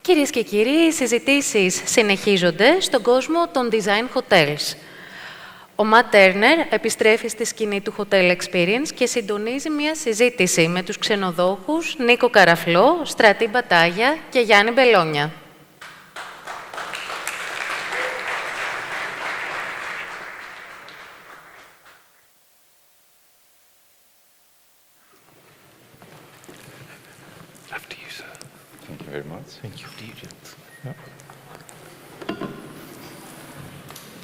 Κυρίες και κύριοι, οι συζητήσεις συνεχίζονται στον κόσμο των design hotels. Ο Ματ Τέρνερ επιστρέφει στη σκηνή του Hotel Experience και συντονίζει μια συζήτηση με τους ξενοδόχους Νίκο Καραφλό, Στρατή Μπατάγια και Γιάννη Μπελόνια. Thank you very much. Thank you. Do you, gents? Yeah.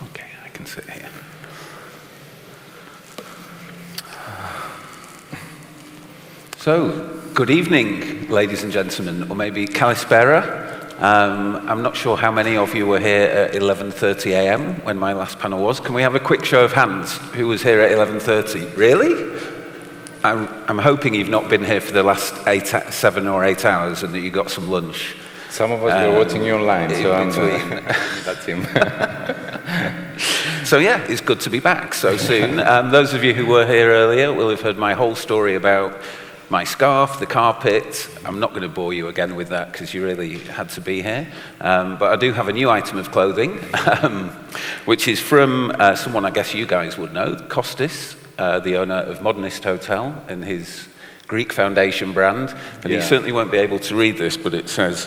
Okay, I can sit here. So, good evening, ladies and gentlemen, or maybe Kalispera. I'm not sure how many of you were here at 11:30 a.m. when my last panel was. Can we have a quick show of hands? Who was here at 11:30? Really? I'm hoping you've not been here for the last 7 or 8 hours and that you got some lunch. Some of us were watching you online, so I'm that's him. So yeah, it's good to be back so soon. Those of you who were here earlier will have heard my whole story about my scarf, the carpet. I'm not going to bore you again with that because you really had to be here. But I do have a new item of clothing, which is from someone I guess you guys would know, Kostis. The owner of Modernist Hotel and his Greek Foundation brand. And you certainly won't be able to read this, but it says,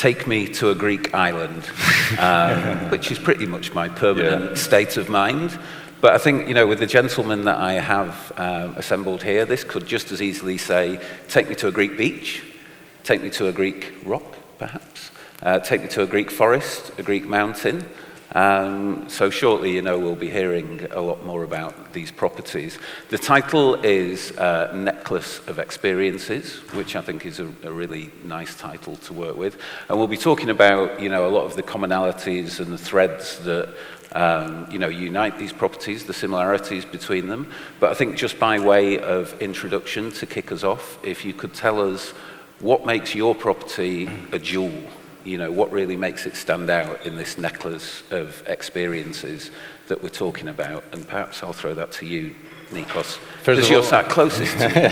"Take me to a Greek island," which is pretty much my permanent state of mind. But I think, you know, with the gentlemen that I have assembled here, this could just as easily say, take me to a Greek beach, take me to a Greek rock, perhaps, take me to a Greek forest, a Greek mountain. So shortly, you know, we'll be hearing a lot more about these properties. The title is Necklace of Experiences, which I think is a really nice title to work with. And we'll be talking about, you know, a lot of the commonalities and the threads that, you know, unite these properties, the similarities between them. But I think just by way of introduction to kick us off, if you could tell us what makes your property a jewel. You know, what really makes it stand out in this necklace of experiences that we're talking about? And perhaps I'll throw that to you, Nikos, because you're sat closest to me.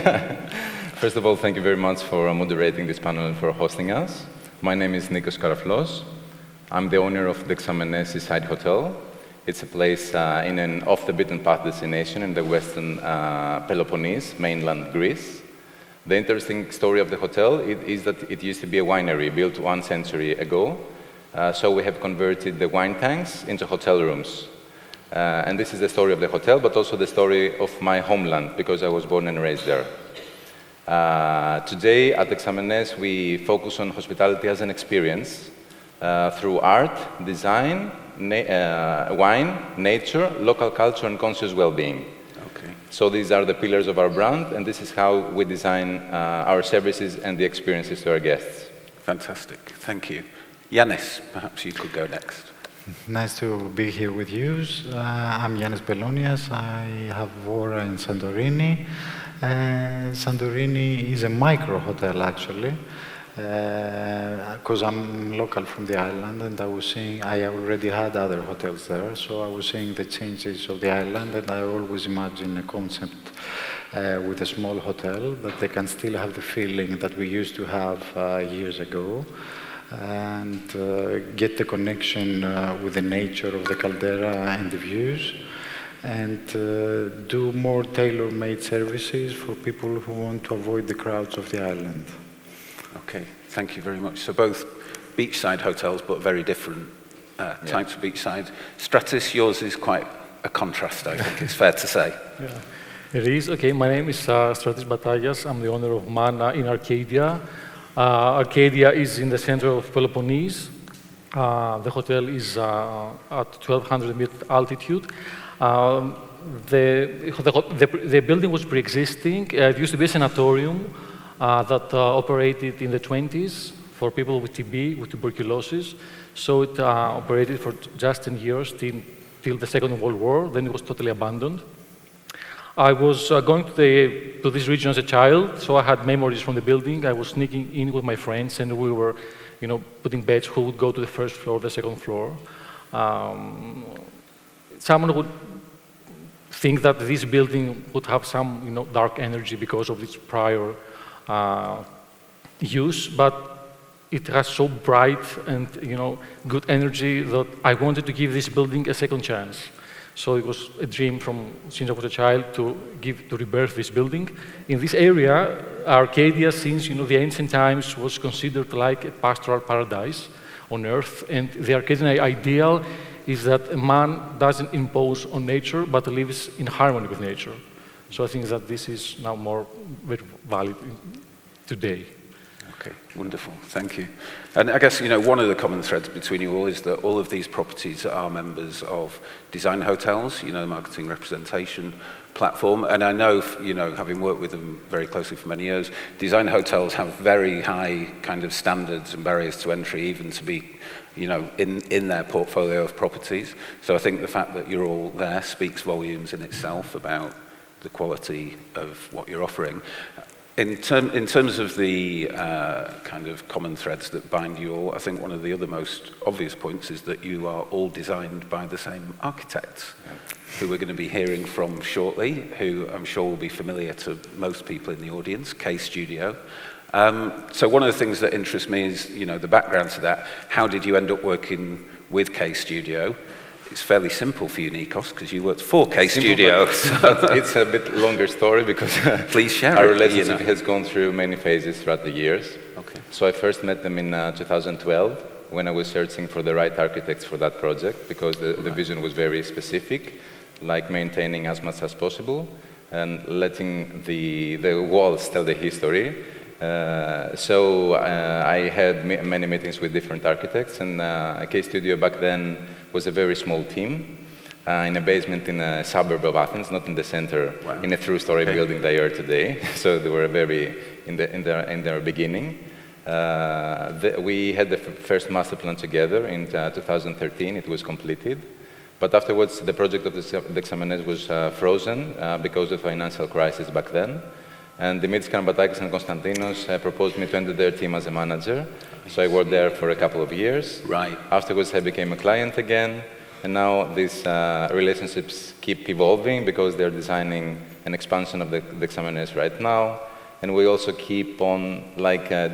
First of all, thank you very much for moderating this panel and for hosting us. My name is Nikos Karaflos. I'm the owner of the Dexamenes Seaside Hotel. It's a place in an off-the-beaten-path destination in the western Peloponnese, mainland Greece. The interesting story of the hotel is that it used to be a winery built 1 century ago. So we have converted the wine tanks into hotel rooms. And this is the story of the hotel, but also the story of my homeland, because I was born and raised there. Today at Dexamenes, we focus on hospitality as an experience through art, design, wine, nature, local culture, and conscious well-being. So these are the pillars of our brand, and this is how we design our services and the experiences to our guests. Fantastic, thank you. Yannis, perhaps you could go next. Nice to be here with you. I'm Yannis Bellonias. I have Vora in Santorini. Santorini is a micro hotel, actually, because I'm local from the island, and I already had other hotels there, so I was seeing the changes of the island, and I always imagine a concept with a small hotel that they can still have the feeling that we used to have years ago, and get the connection with the nature of the caldera and the views, and do more tailor-made services for people who want to avoid the crowds of the island. Okay, thank you very much. So both beachside hotels, but very different types of beachside. Stratis, yours is quite a contrast, I think it's fair to say. It is. Okay, my name is Stratis Batagias. I'm the owner of Mana in Arcadia. Arcadia is in the center of Peloponnese. The hotel is at 1,200 meter altitude. The building was pre-existing. It used to be a sanatorium that operated in the 20s for people with TB, with tuberculosis. So it operated for just 10 years till the Second World War. Then it was totally abandoned. I was going to this region as a child, so I had memories from the building. I was sneaking in with my friends, and we were, you know, putting bets who would go to the first floor, the second floor. Someone would think that this building would have some, you know, dark energy because of its prior use, but it has so bright and good energy that I wanted to give this building a second chance. So it was a dream since I was a child to rebirth this building. In this area, Arcadia, since the ancient times, was considered like a pastoral paradise on earth, and the Arcadian ideal is that a man doesn't impose on nature, but lives in harmony with nature. So I think that this is now very valid today. Okay, wonderful, thank you. And I guess, one of the common threads between you all is that all of these properties are members of Design Hotels, the marketing representation platform. And I know, having worked with them very closely for many years, Design Hotels have very high kind of standards and barriers to entry, even to be, in their portfolio of properties. So I think the fact that you're all there speaks volumes in itself about the quality of what you're offering. In terms of the kind of common threads that bind you all, I think one of the other most obvious points is that you are all designed by the same architects, who we're going to be hearing from shortly, who I'm sure will be familiar to most people in the audience, K Studio. So one of the things that interests me is, the background to that. How did you end up working with K Studio? It's fairly simple for you, Nikos, because you worked for K Studio. It's a bit longer story because please share our relationship has gone through many phases throughout the years. Okay. So I first met them in 2012 when I was searching for the right architects for that project, because the vision was very specific, like maintaining as much as possible and letting the walls tell the history. So I had many meetings with different architects, and K Studio back then was a very small team in a basement in a suburb of Athens, not in the center, in a three-story building they are today. So they were very in their beginning. We had the first master plan together in 2013. It was completed. But afterwards, the project of the Dexamenes was frozen because of the financial crisis back then. And Dimitris Karabatakis and Konstantinos proposed me to enter their team as a manager. So I worked there for a couple of years. Right. Afterwards, I became a client again. And now these relationships keep evolving because they're designing an expansion of the Dexamenes right now. And we also keep on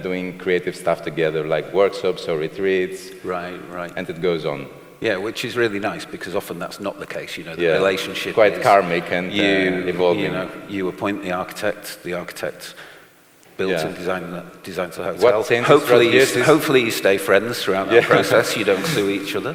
doing creative stuff together, like workshops or retreats. Right. And it goes on. Yeah, which is really nice, because often that's not the case. The relationship quite is karmic and evolving. You appoint the architect builds and designs the hotel. What changes hopefully you stay friends throughout that process. You don't sue each other.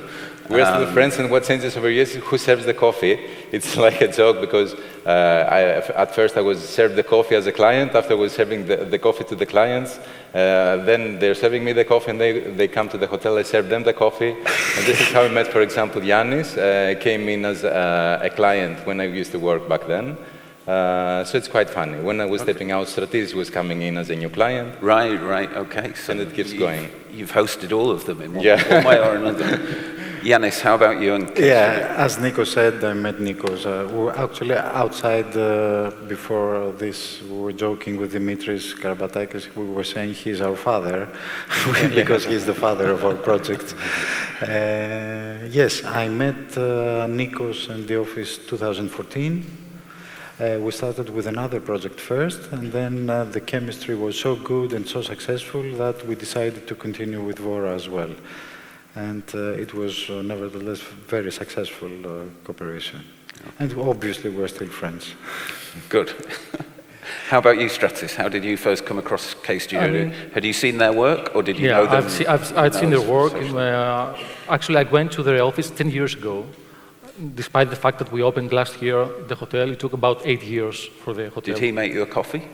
We're still friends, and what changes over years is who serves the coffee. It's like a joke, because at first I was served the coffee as a client, after I was serving the coffee to the clients, then they're serving me the coffee, and they come to the hotel, I serve them the coffee. And this is how we met, for example, Yannis came in as a client when I used to work back then. So it's quite funny. When I was stepping out, Stratis was coming in as a new client. Right, okay. So and it keeps going. You've hosted all of them in one way or another. Yannis, how about you? As Nikos said, I met Nikos. We were actually outside before this. We were joking with Dimitris Karabatakis. We were saying he's our father because he's the father of our project. Yes, I met Nikos in the office 2014. We started with another project first, and then the chemistry was so good and so successful that we decided to continue with Vora as well. And it was nevertheless very successful cooperation. And obviously we're still friends. Good. How about you, Stratis? How did you first come across K Studio? Had you seen their work, or did you know them? I'd seen their work. Actually, I went to their office 10 years ago. Despite the fact that we opened last year the hotel, it took about 8 years for the hotel. Did he make you a coffee?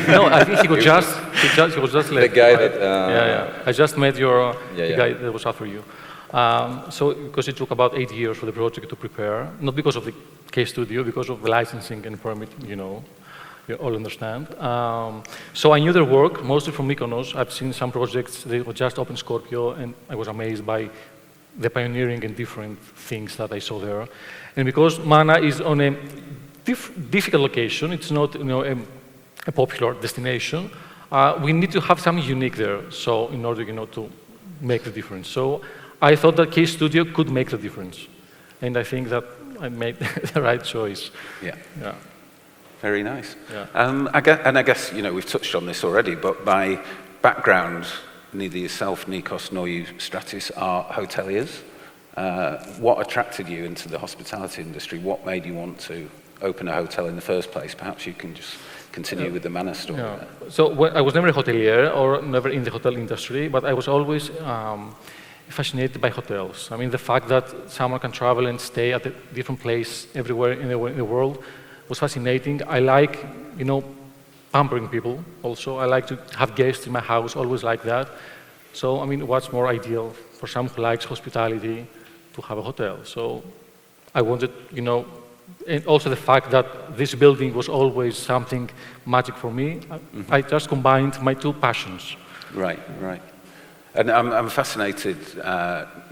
No, I think he was just left. The guy that... I just met the guy that was after you. So, because it took about 8 years for the project to prepare, not because of the K Studio, because of the licensing and permit, you all understand. So I knew their work, mostly from Mykonos. I've seen some projects, they were just open Scorpio, and I was amazed by the pioneering and different things that I saw there. And because Mana is on a difficult location, it's not a popular destination, we need to have something unique there, so in order to make the difference. So I thought that K Studio could make the difference. And I think that I made the right choice. Yeah. Very nice. Yeah. I guess we've touched on this already, but by background, neither yourself, Nikos, nor you, Stratis, are hoteliers. What attracted you into the hospitality industry? What made you want to open a hotel in the first place? Perhaps you can just continue with the Manor story. Yeah. So I was never a hotelier or never in the hotel industry, but I was always fascinated by hotels. I mean, the fact that someone can travel and stay at a different place everywhere in the world was fascinating. I like, pampering people also. I like to have guests in my house, always like that. So, I mean, what's more ideal for someone who likes hospitality to have a hotel? So I wanted, and also the fact that this building was always something magic for me. I just combined my two passions. Right. And I'm fascinated,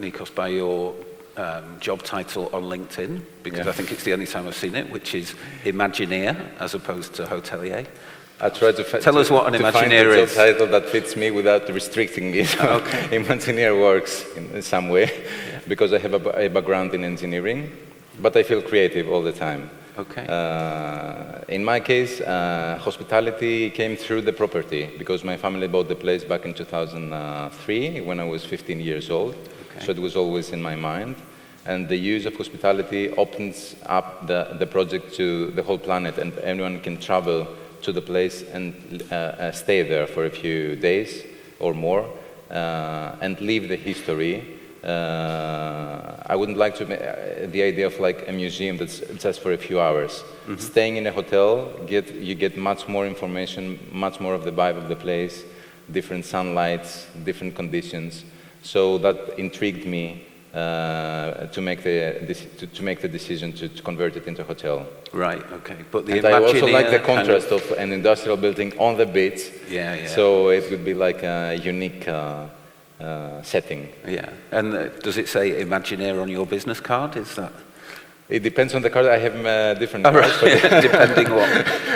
Nikos, by your job title on LinkedIn, because I think it's the only time I've seen it, which is Imagineer as opposed to hotelier. I try to tell us what an Imagineer is. Find a job title that fits me without restricting it. Okay. Imagineer works in some way, because I have a background in engineering, but I feel creative all the time. Okay. In my case, hospitality came through the property, because my family bought the place back in 2003 when I was 15 years old. Okay. So it was always in my mind. And the use of hospitality opens up the project to the whole planet, and anyone can travel to the place and stay there for a few days or more and live the history. I wouldn't like to the idea of like a museum that's just for a few hours. Mm-hmm. Staying in a hotel, you get much more information, much more of the vibe of the place, different sunlights, different conditions. So that intrigued me to make the decision to convert it into a hotel. Right. Okay. But and I also like the contrast of an industrial building on the beach. Yeah. So it would be like a unique setting. Yeah. And does it say Imagineer on your business card? Is that? It depends on the card. I have different cards.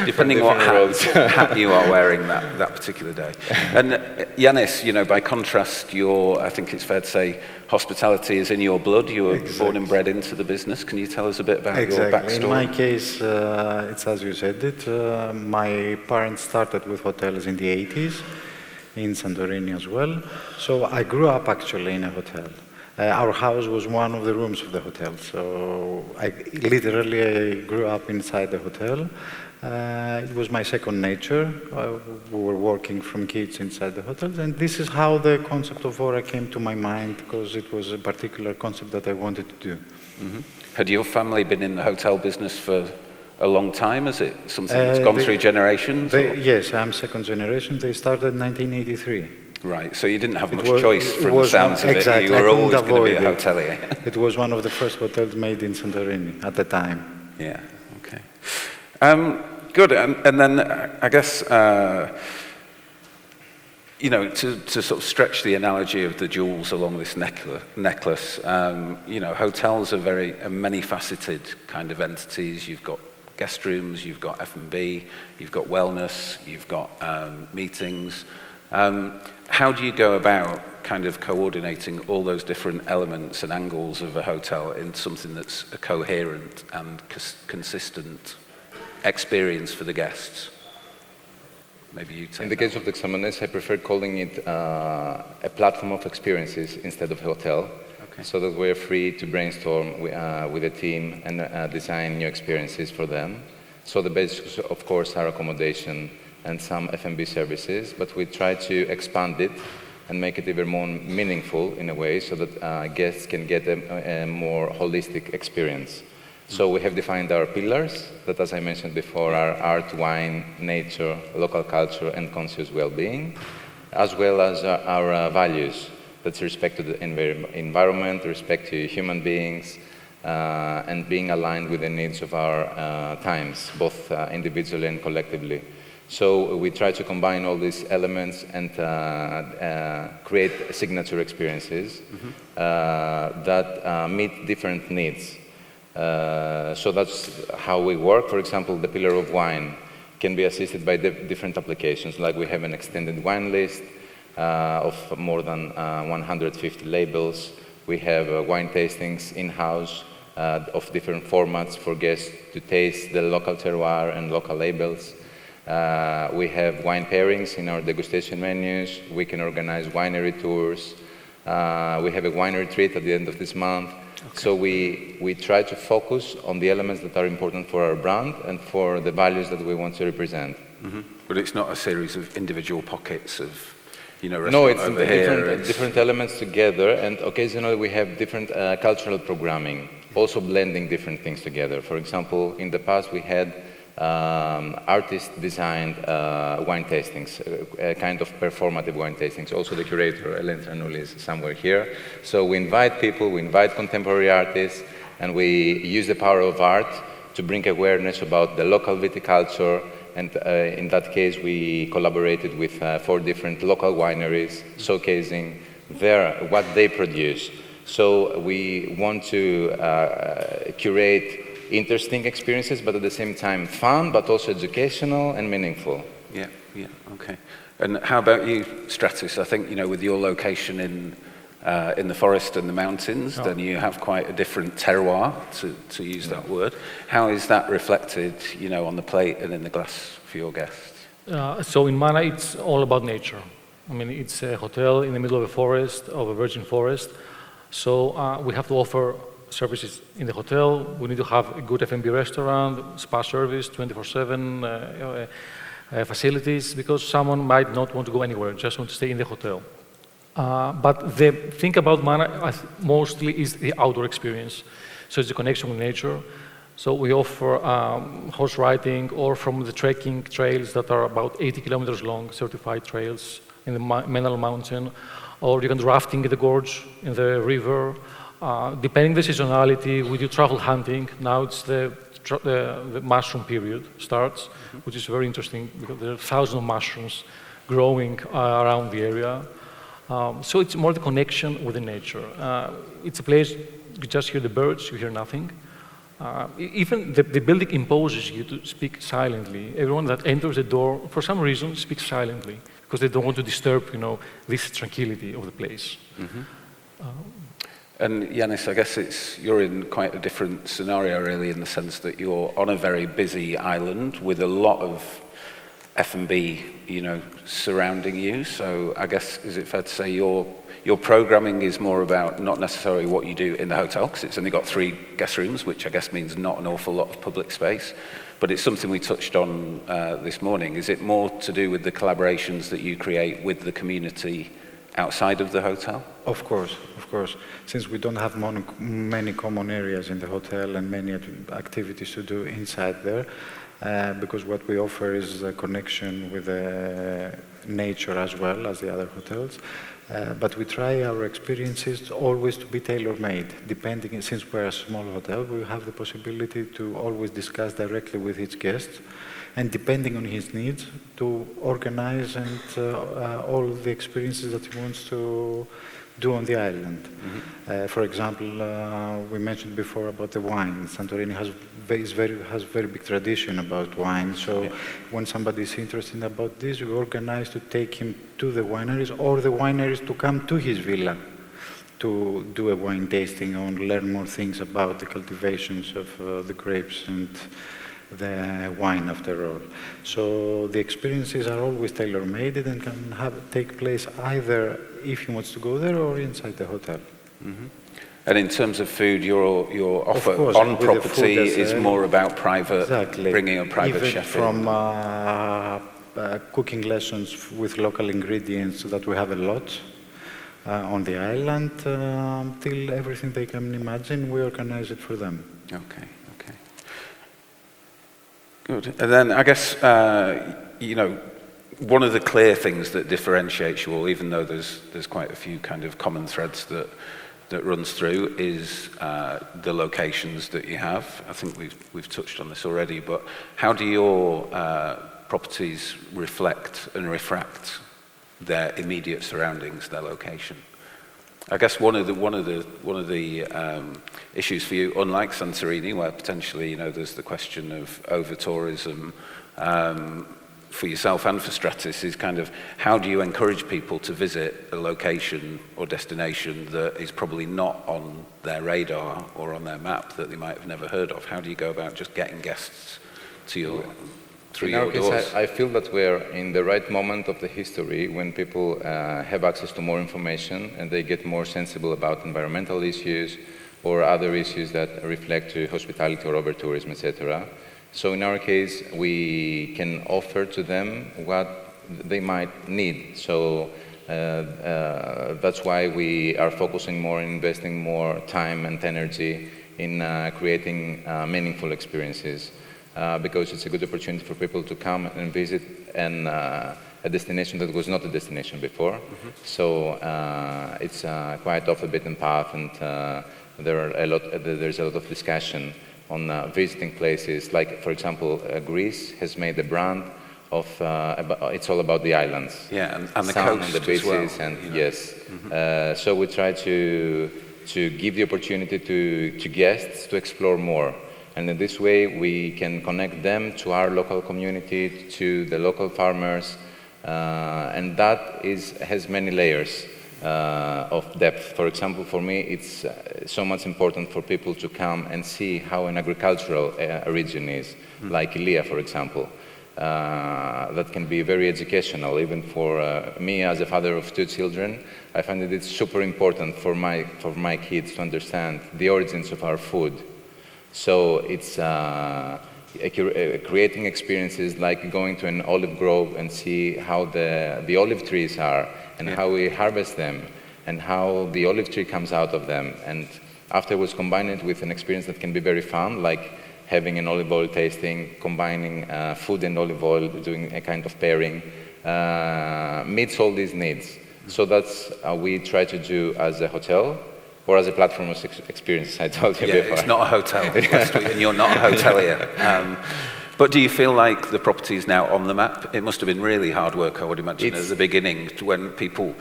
depending what hat you are wearing that particular day. And Yanis, by contrast, I think it's fair to say, hospitality is in your blood. You were born and bred into the business. Can you tell us a bit about your backstory? In my case, it's as you said it. My parents started with hotels in the 80s, in Santorini as well. So I grew up actually in a hotel. Our house was one of the rooms of the hotel, so I grew up inside the hotel. It was my second nature. We were working from kids inside the hotels, and this is how the concept of Aura came to my mind, because it was a particular concept that I wanted to do. Mm-hmm. Had your family been in the hotel business for a long time? Is it something that's gone through generations? Yes, I'm second generation. They started in 1983. Right, so you didn't have much choice from the sounds of it. You were always going to be a hotelier. It was one of the first hotels made in Santorini at the time. Yeah, okay. Good, and then I guess, to sort of stretch the analogy of the jewels along this necklace, hotels are many-faceted kind of entities. You've got guest rooms, you've got F&B, you've got wellness, you've got meetings. How do you go about kind of coordinating all those different elements and angles of a hotel into something that's a coherent and consistent experience for the guests? Maybe you take In the case of Dexamenes, I prefer calling it a platform of experiences instead of a hotel, so that we're free to brainstorm with the team and design new experiences for them. So the basics, of course, are accommodation and some F&B services, but we try to expand it and make it even more meaningful in a way, so that guests can get a more holistic experience. So we have defined our pillars that, as I mentioned before, are art, wine, nature, local culture, and conscious well-being, as well as our values. That's respect to the environment, respect to human beings, and being aligned with the needs of our times, both individually and collectively. So we try to combine all these elements and create signature experiences that meet different needs. So that's how we work. For example, the pillar of wine can be assisted by different applications, like we have an extended wine list of more than 150 labels. We have wine tastings in-house of different formats for guests to taste the local terroir and local labels. We have wine pairings in our degustation menus. We can organize winery tours. We have a wine retreat at the end of this month. Okay. So we try to focus on the elements that are important for our brand and for the values that we want to represent. Mm-hmm. But it's not a series of individual pockets of, you know, no, it's over here. different elements together, and occasionally we have different cultural programming, also blending different things together. For example, in the past we had artist-designed wine tastings, a kind of performative wine tastings. Also the curator, Hélène Tranouli, is somewhere here. So we invite people, we invite contemporary artists, and we use the power of art to bring awareness about the local viticulture. And in that case, we collaborated with 4 different local wineries, showcasing what they produce. So we want to curate interesting experiences, but at the same time fun, but also educational and meaningful. Yeah, yeah, okay. And how about you, Stratis? I think, you know, with your location in the forest and the mountains, then you have quite a different terroir, to use that word. How is that reflected, you know, on the plate and in the glass for your guests? So in Mana, it's all about nature. I mean, it's a hotel in the middle of a forest, of a virgin forest. So we have to offer services in the hotel. We need to have a good F&B restaurant, spa service, 24/7 facilities, because someone might not want to go anywhere, just want to stay in the hotel. But the thing about Mana mostly is the outdoor experience. So it's the connection with nature. So we offer horse riding, or from the trekking trails that are about 80 kilometers long, certified trails in the Menal Mountain, or you can do rafting in the gorge, in the river. Depending the seasonality, we do travel hunting. Now it's the mushroom period starts, which is very interesting because there are thousands of mushrooms growing around the area. So it's more the connection with the nature. It's a place you just hear the birds, you hear nothing. Even the building imposes you to speak silently. Everyone that enters the door, for some reason, speaks silently because they don't want to disturb, you know, this tranquility of the place. Mm-hmm. And Yanis, I guess you're in quite a different scenario, really, in the sense that you're on a very busy island with a lot of F&B, you know, surrounding you. So I guess, is it fair to say your programming is more about not necessarily what you do in the hotel, because it's only got 3 guest rooms, which I guess means not an awful lot of public space, but it's something we touched on this morning. Is it more to do with the collaborations that you create with the community outside of the hotel? Of course, of course. Since we don't have many common areas in the hotel and many activities to do inside there, because what we offer is a connection with nature as well as the other hotels. But we try our experiences always to be tailor-made. Depending, since we're a small hotel, we have the possibility to always discuss directly with each guest, and depending on his needs, to organize and all the experiences that he wants to do on the island. Mm-hmm. For example, we mentioned before about the wine. Santorini has very big tradition about wine. So when somebody is interested about this, we organize to take him to the wineries, or the wineries to come to his villa to do a wine tasting and learn more things about the cultivations of the grapes and the wine, after all. So the experiences are always tailor-made and can take place either if he wants to go there or inside the hotel. Mm-hmm. And in terms of food, your offer on property is more about private, bringing a private even chef from cooking lessons with local ingredients that we have a lot on the island, till everything they can imagine, we organize it for them. Okay. Good. And then I guess, you know, one of the clear things that differentiates you all, even though there's quite a few kind of common threads that runs through, is the locations that you have. I think we've touched on this already, but how do your properties reflect and refract their immediate surroundings, their location? I guess one of the issues for you, unlike Santorini, where potentially, you know, there's the question of over-tourism, for yourself and for Stratis, is kind of how do you encourage people to visit a location or destination that is probably not on their radar or on their map, that they might have never heard of? How do you go about just getting guests to through In your our case, doors. I feel that we're in the right moment of the history when people have access to more information and they get more sensible about environmental issues or other issues that reflect to hospitality or over-tourism, etc. So in our case, we can offer to them what they might need. So that's why we are focusing more and investing more time and energy in creating meaningful experiences. Because it's a good opportunity for people to come and visit a destination that was not a destination before. Mm-hmm. So it's quite off the beaten path, and there's a lot of discussion on visiting places. Like, for example, Greece has made a brand of it's all about the islands. Yeah, and the sun coast and the beaches, as well, and you know. yes. Mm-hmm. So we try to give the opportunity to guests to explore more. And in this way, we can connect them to our local community, to the local farmers, and that has many layers of depth. For example, for me, it's so much important for people to come and see how an agricultural region is, like Ilia, for example. That can be very educational, even for me as a father of 2 children. I find that it's super important for my kids to understand the origins of our food. So it's creating experiences like going to an olive grove and see how the olive trees are and how we harvest them and how the olive tree comes out of them. And afterwards combine it with an experience that can be very fun, like having an olive oil tasting, combining food and olive oil, doing a kind of pairing, meets all these needs. So that's what we try to do as a hotel. Or as a platform of experience, I told you before. It's not a hotel, and you're not a hotelier. But do you feel like the property is now on the map? It must have been really hard work, I would imagine, at the beginning, when people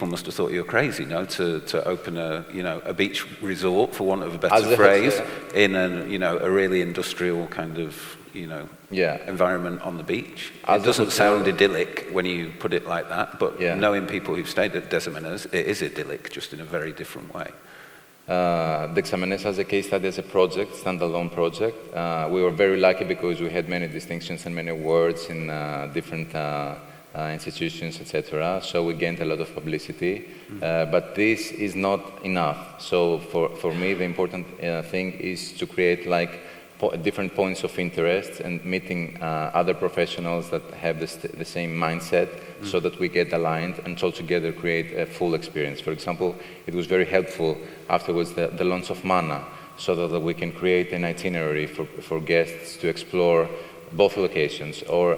must have thought you were crazy, to open a beach resort, for want of a better phrase, in a really industrial kind of environment on the beach. It doesn't sound idyllic when you put it like that, but knowing people who've stayed at Dexamenes, it is idyllic, just in a very different way. Dexamenes as a case study, as a project, standalone project. We were very lucky because we had many distinctions and many awards in different institutions, etc. So we gained a lot of publicity, but this is not enough. So for me, the important thing is to create like different points of interest and meeting other professionals that have the same mindset, so that we get aligned and all together create a full experience. For example, it was very helpful afterwards the launch of Mana, so that we can create an itinerary for guests to explore both locations or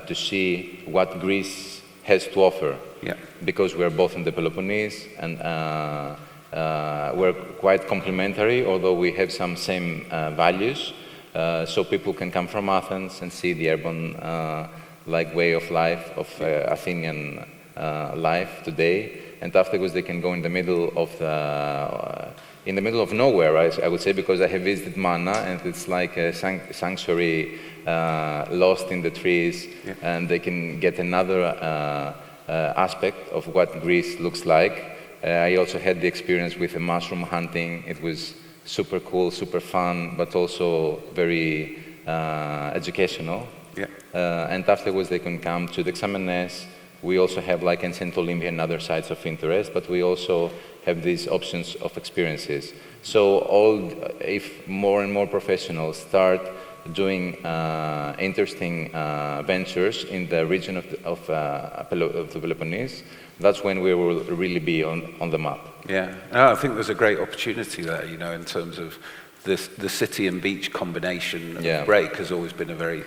to see what Greece has to offer. Yeah. Because we're both in the Peloponnese and we're quite complementary, although we have some same values. So people can come from Athens and see the urban way of life of Athenian life today, and afterwards they can go in the middle of nowhere, I would say, because I have visited Mana and it's like a sanctuary lost in the trees, and they can get another aspect of what Greece looks like. I also had the experience with the mushroom hunting. It was super cool, super fun, but also very educational. Yeah. And afterwards they can come to Dexamenes. We also have like ancient Olympia and other sites of interest, but we also have these options of experiences. So if more and more professionals start doing interesting ventures in the region of the Peloponnese, that's when we will really be on the map. Yeah, I think there's a great opportunity there, in terms of the city and beach combination of break has always been a very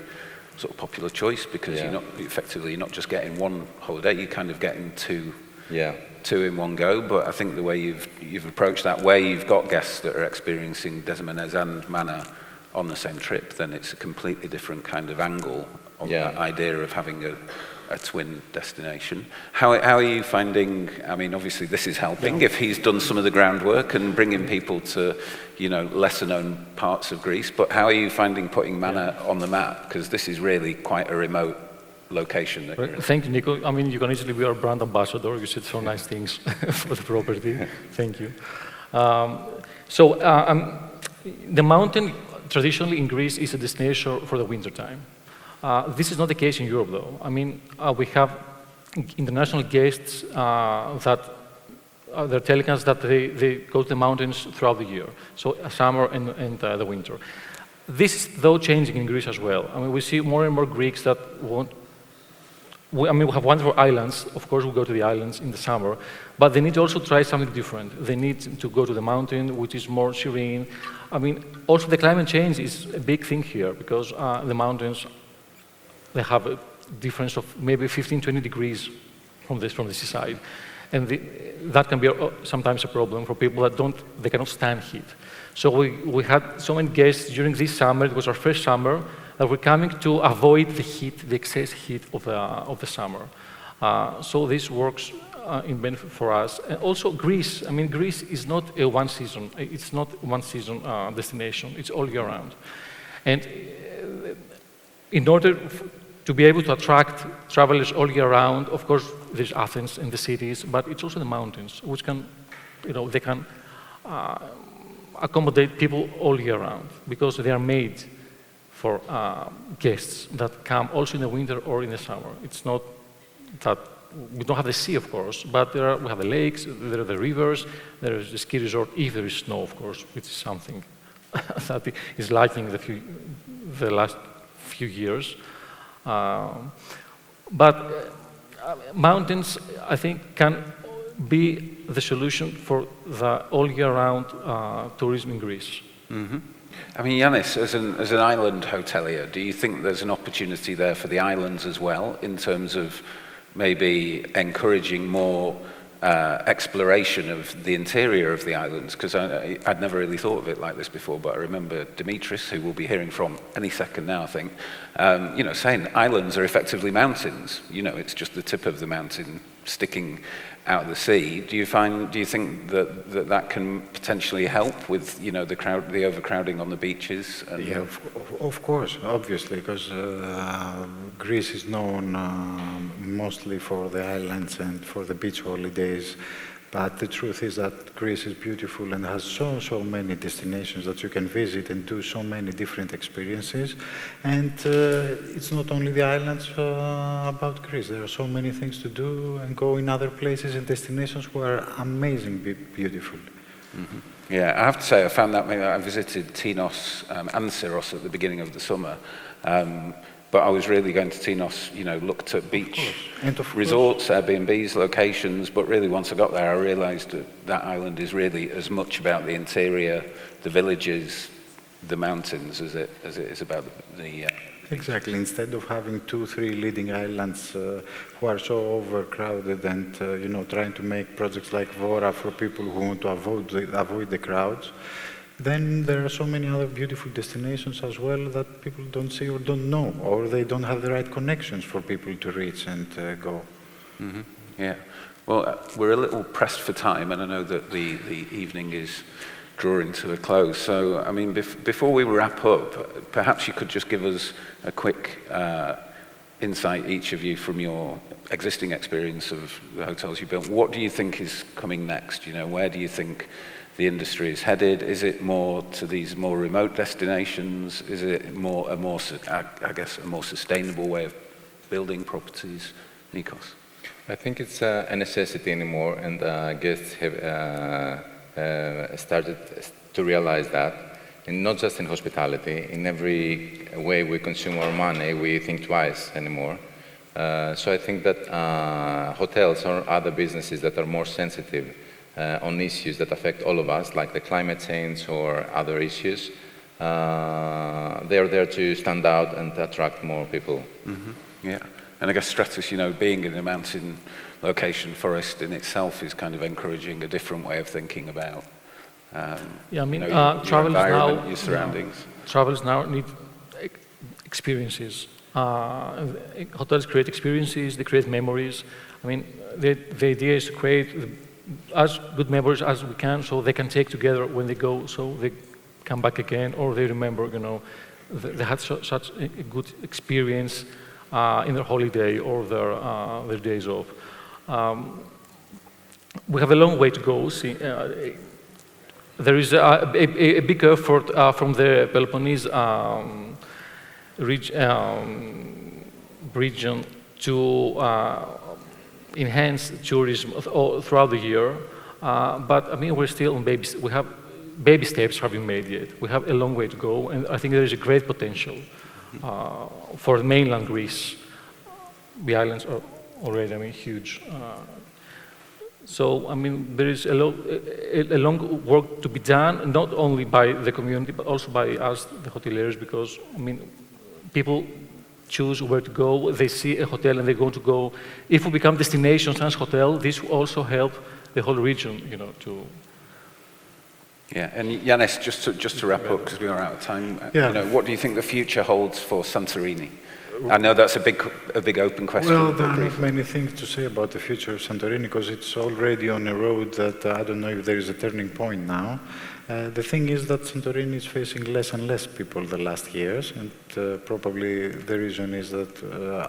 sort of popular choice, because you're not just getting one holiday, you're kind of getting two in one go. But I think the way you've approached that, where you've got guests that are experiencing Dexamenes and Mana on the same trip, then it's a completely different kind of angle on that idea of having a twin destination. How are you finding, I mean, obviously this is helping if he's done some of the groundwork and bringing people to, lesser known parts of Greece, but how are you finding putting Mana on the map? Because this is really quite a remote location. Thank you, Nico. I mean, you can easily be our brand ambassador. You said so nice things for the property. Thank you. The mountain traditionally in Greece is a destination for the wintertime. This is not the case in Europe, though. I mean, we have international guests that they're telling us that they go to the mountains throughout the year, so summer and the winter. This is, though, changing in Greece as well. I mean, we see more and more Greeks that want. I mean, we have wonderful islands. Of course, we go to the islands in the summer, but they need to also try something different. They need to go to the mountain, which is more serene. I mean, also the climate change is a big thing here because the mountains, they have a difference of maybe 15, 20 degrees from the seaside. And that can be sometimes a problem for people that they cannot stand heat. So we had so many guests during this summer. It was our first summer that were coming to avoid the heat, the excess heat of the summer. So this works in benefit for us. And also Greece. I mean, Greece is not a one season. It's not one season destination. It's all year round. And in order to be able to attract travelers all year round, of course, there's Athens and the cities, but it's also the mountains, which can, they can accommodate people all year round because they are made for guests that come also in the winter or in the summer. It's not that we don't have the sea, of course, but we have the lakes, there are the rivers, there is the ski resort, if there is snow, of course, which is something that is lacking the last few years. But mountains, I think, can be the solution for the all-year-round tourism in Greece. Mm-hmm. I mean, Yannis, as an island hotelier, do you think there's an opportunity there for the islands as well, in terms of maybe encouraging more exploration of the interior of the islands? Because I'd never really thought of it like this before, but I remember Dimitris, who we'll be hearing from any second now, I think, saying islands are effectively mountains. It's just the tip of the mountain sticking out of the sea. Do you think that can potentially help with, the overcrowding on the beaches? Yeah, of course, obviously, because Greece is known mostly for the islands and for the beach holidays. But the truth is that Greece is beautiful and has so many destinations that you can visit and do so many different experiences. And it's not only the islands about Greece. There are so many things to do and go in other places and destinations who are amazingly beautiful. Mm-hmm. Yeah, I have to say, I found that I visited Tinos and Syros at the beginning of the summer. But I was really going to Tinos, looked at beach resorts, Airbnbs, locations, but really once I got there, I realized that island is really as much about the interior, the villages, the mountains, as it is about the... Exactly. Instead of having 2-3 leading islands who are so overcrowded and, trying to make projects like Vora for people who want to avoid the crowds, then there are so many other beautiful destinations as well that people don't see or don't know, or they don't have the right connections for people to reach and go. Mm-hmm. Yeah. Well, we're a little pressed for time, and I know that the evening is drawing to a close. So, I mean, before we wrap up, perhaps you could just give us a quick insight, each of you, from your existing experience of the hotels you built. What do you think is coming next? Where do you think the industry is headed? Is it more to these more remote destinations? Is it a more sustainable way of building properties? Nikos? I think it's a necessity anymore, and guests have started to realize that, and not just in hospitality. In every way we consume our money, we think twice anymore. So I think that hotels or other businesses that are more sensitive on issues that affect all of us, like the climate change or other issues, they're there to stand out and attract more people. Mm-hmm. Yeah, and I guess Stratus, being in a mountain location, forest in itself is kind of encouraging a different way of thinking about your environment, your surroundings. Travelers now need experiences. Hotels create experiences, they create memories. I mean, the idea is to create as good memories as we can, so they can take together when they go, so they come back again, or they remember, they had such a good experience in their holiday or their days off. We have a long way to go. There is a big effort from the Peloponnese region to enhance tourism throughout the year. But I mean, we're still on we have baby steps haven't made yet. We have a long way to go, and I think there is a great potential for mainland Greece. The islands are already, I mean, huge. So, I mean, there is a long work to be done, not only by the community, but also by us, the hoteliers, because, I mean, people choose where to go, they see a hotel and they're going to go. If we become destination sans hotel, this will also help the whole region, you know, to... Yeah, and Yannis, just to wrap up, because we are out of time, Yeah. you know, what do you think the future holds for Santorini? I know that's a big open question. Well, there are not many things to say about the future of Santorini because it's already on a road that I don't know if there is a turning point now. The thing is that Santorini is facing less and less people the last years, and probably the reason is that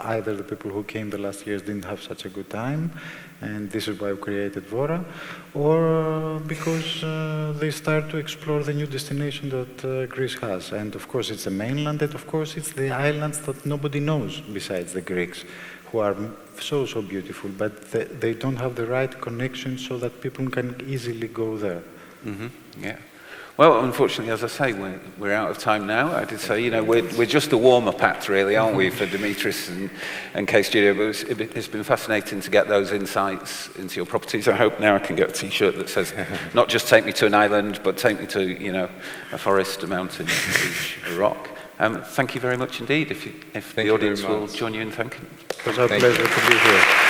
either the people who came the last years didn't have such a good time, and this is why we created Vora, or because they start to explore the new destination that Greece has. And of course it's the mainland, and of course it's the islands that nobody knows besides the Greeks, who are so beautiful, but they don't have the right connection so that people can easily go there. Mm-hmm. Yeah. Well, unfortunately, as I say, we're out of time now. I did say, you know, we're just a warm-up act, really, aren't we, for Dimitris and K-Studio? But it's been fascinating to get those insights into your properties. I hope now I can get a T-shirt that says, not just take me to an island, but take me to, you know, a forest, a mountain, a beach, a rock. Thank you very much indeed. If the audience will join you in thanking. It was our pleasure to be here.